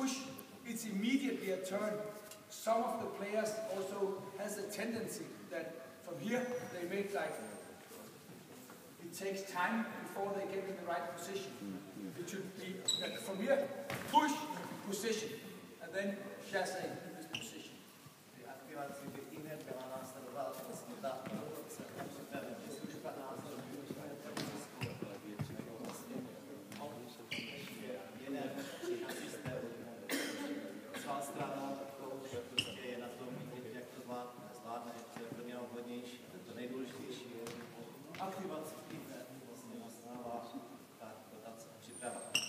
push, it's immediately a turn. Some of the players also has a tendency that from here they make like, it takes time before they get in the right position. It should be from here, push, position, and then chasse in this position.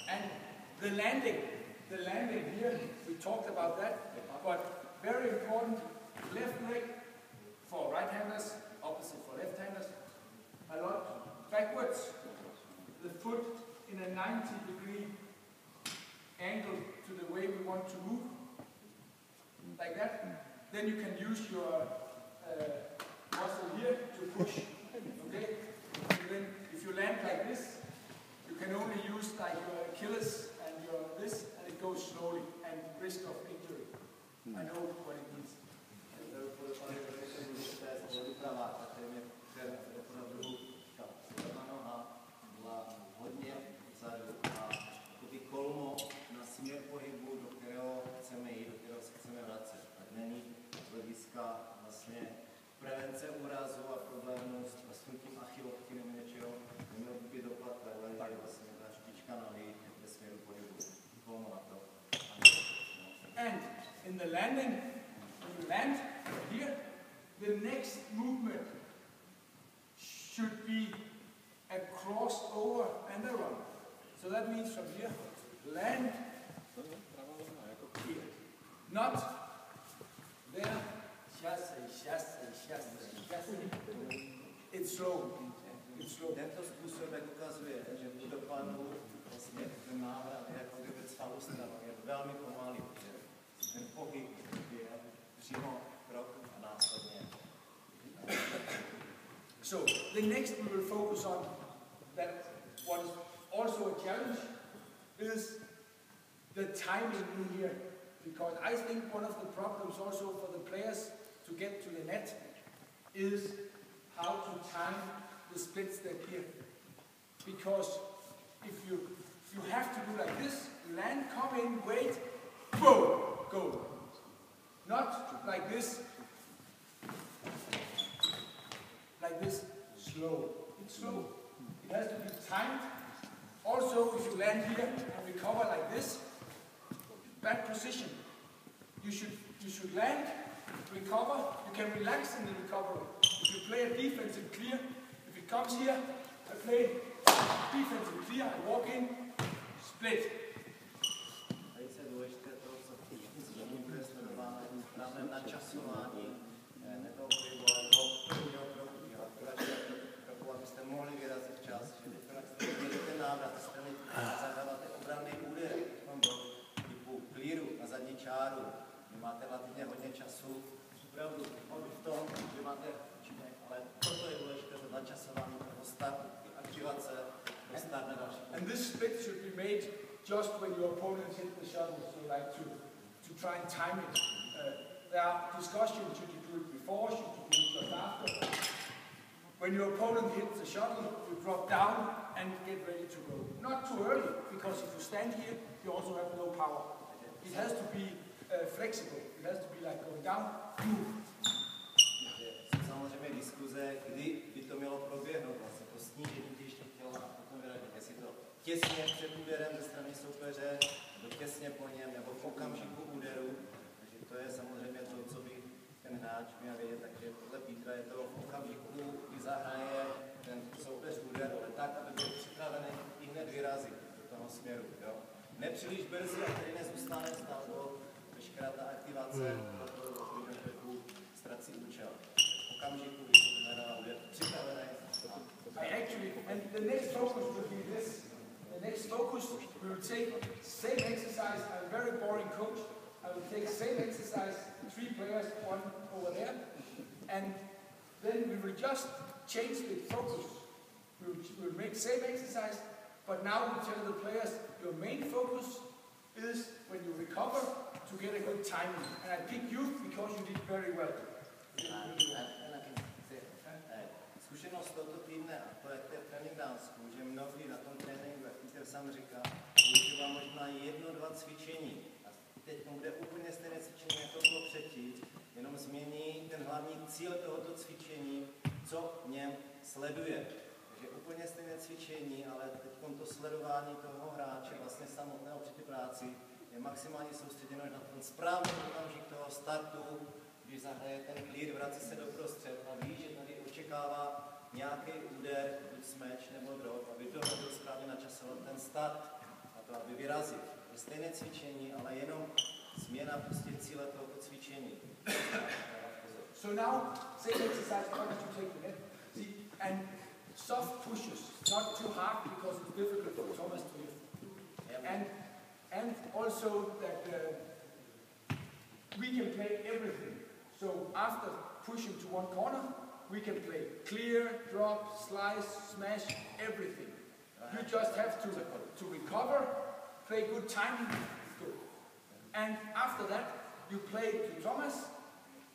And the landing here, we talked about that, but very important, left leg for right-handers, opposite for left-handers, a lot backwards, the foot in a 90-degree angle to the way we want to move, like that. Then you can use your muscle here to push, okay? And then if you land like this, you can only use like your Achilles and your this, and it goes slowly and risk of injury. I know what it means. Kolmo na směr pohybu, do kterého chceme jít, do kterého se chceme vracet. Tak není z hlediska vlastně prevence úrazu a problémů s tím achilovky nebo něčeho, neměl by být dopad takhle, že vlastně ta špička nohy ve směru pohybu. Kolmo na to. And in the landing, when you land here, the next movement should be a crossover and a run. So that means from here, land here. Not there, chasse. It's slow. It's slow. Tento způsobek ukazuje, že u dopadu vlastně ten návrat je jako kdyby celou stranu. Je velmi pomalý, že ten pohyb je přímo krok a následně. So the next we will focus on that what is also a challenge is the timing in here, because I think one of the problems also for the players to get to the net is how to time the split step here. Because if you have to do like this, land, come in, wait, boom, go. Not like this, slow. It's slow. It has to be timed. Also, if you land here and recover like this, back position. You should land, recover. You can relax in the recovery. If you play a defensive clear, if it comes here, I play defensive clear, I walk in, split. Velice důležité to, co bude sledováno právě na časování, ne toho pohybu, ale toho prvního kroku. Kroku, abyste mohli vyrazit včas, že byste měli ten návrat, jste zadáváte obranný úder typu clearu na zadní čáru, vy máte relativně hodně času, opravdu v tom, že máte účinek, ale toto je důležité, to načasování toho startu, aktivace, to start na další. And this split should be made just when your opponent hit the shuttle, so like to try and time it. There are discussions, should you do it before, should you do it just after. When your opponent hits the shuttle, you drop down and get ready to go. Not too early, because if you stand here, you also have no power. It has to be flexible. It has to be like going down, move. Samozřejmě diskuze, kdy by to mělo proběhnout, vlastně to snížení těžkých těla a potom vyradit, jestli to těsně před úderem ze strany soupeře, nebo těsně po něm, nebo v okamžiku úderu. Takže to je samozřejmě to, co by ten hráč měl vědět, takže podle Petra je to v okamžiku, kdy zahraje ten soupeř úder, ale tak, aby byl připravený i hned vyrazit do toho směru. Jo? Nepříliš brzy a tady nezůstane stát do veškerá ta aktivace, to ztrací účel. V okamžiku, kdy se hledá úder, připravený. And the next focus will be this. The next focus, we will take same exercise. I'm a very boring coach. I will take same exercise, 3 players, 1 over there, and then we will just change the focus. We will make same exercise, but now we tell the players your main focus is when you recover to get a good timing. And I pick youth because you did very well. Zkušenost tohoto týdne, a to je trénink v Dánsku, že mnohdy na tom tréninku, jak Peter sám říká, používá možná 1-2 cvičení. A teď bude úplně stejné cvičení, jako bylo předtím, jenom změní ten hlavní cíl tohoto cvičení, co v něm sleduje. Takže úplně stejné cvičení, ale teď to sledování toho hráče vlastně samotného při té práci je maximálně soustředěno na ten správný okamžik toho startu, když zahraje ten clear, vrací se do prostřed a ví, že tady očekává nějaký úder, buď smash nebo drop, aby dohodl správně načasovat ten start a to, aby vyrazil. Je stejné cvičení, ale jenom změna prostě cíle tohoto cvičení. So now, same exercise, how to take the net. See, and soft pushes, not too hard because it's difficult for Thomas to lift. And also that we can play everything. So after pushing to one corner, we can play clear, drop, slice, smash, everything. You just have to recover, play good timing, good. And after that, you play to Thomas,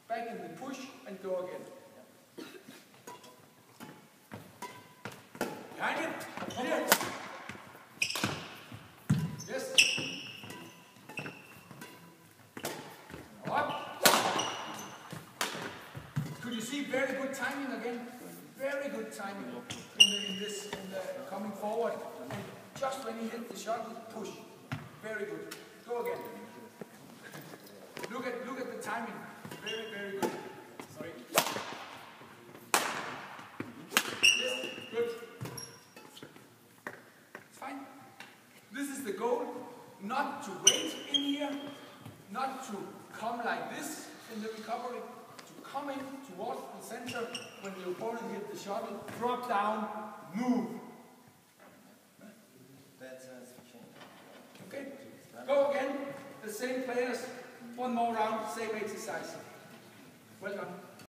back in the push, and go again. Behind it, here. Yes. Up. Could you see very good timing again? Very good timing in the coming forward. And just when he hit the shot, push. Very good. Go again. Look at the timing. Very, very good. Sorry. Yes, good. It's fine. This is the goal. Not to wait in here. Not to come like this in the recovery. To come in towards the center when the opponent hit the shot. Drop down. Move. Okay. Go again. The same players. One more round. Same exercise. Well done.